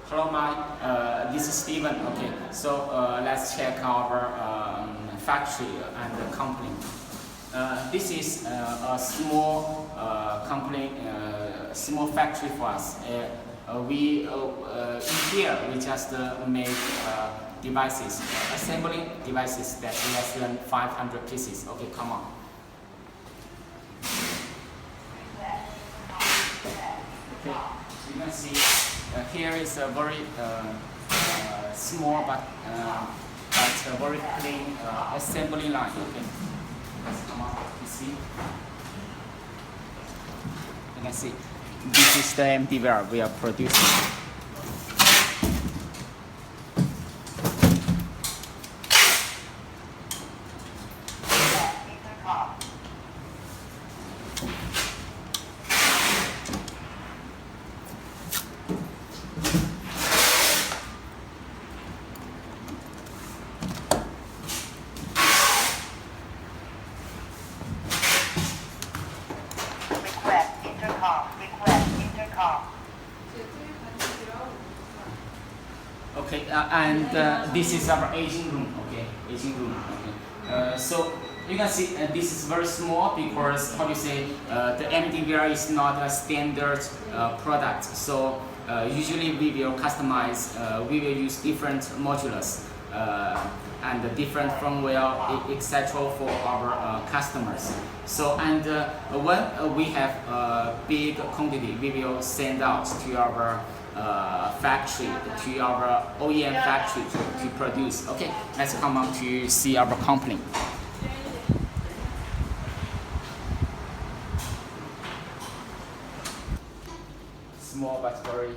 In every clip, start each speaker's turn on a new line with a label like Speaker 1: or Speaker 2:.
Speaker 1: Hello, this is Steven. Okay, so let's check our factory and the company. This is a small company, small factory for us. In here we just make devices, assembling devices that's less than 500 pieces. Okay, come on. Okay, you can see here is a very small but very clean assembly line. Okay, let's come on. You see? You can see this is the MDVR we are producing. Okay, and this is our aging room. Okay, aging room. Okay, so you can see this is very small because how do you say the MDVR is not a standard product. So usually we will customize. We will use different modulars and different firmware, etc. for our customers. So and when we have a big quantity, we will send out to our factory, to our OEM factory to produce. Okay, let's come on to see our company. Small but very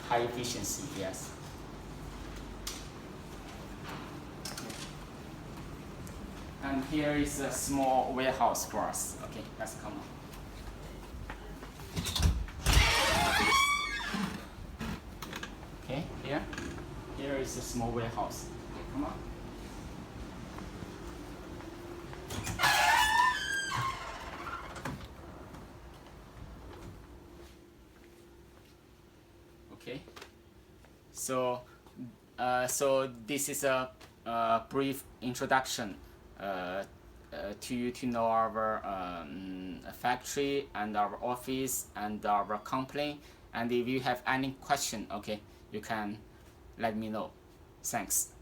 Speaker 1: high efficiency, yes. And here is a small warehouse for us. Okay, let's come on. Okay, here is a small warehouse. Okay, come on. Okay, so this is a brief introduction to you to know our factory and our office and our company. And if you have any question, okay, you can let me know. Thanks.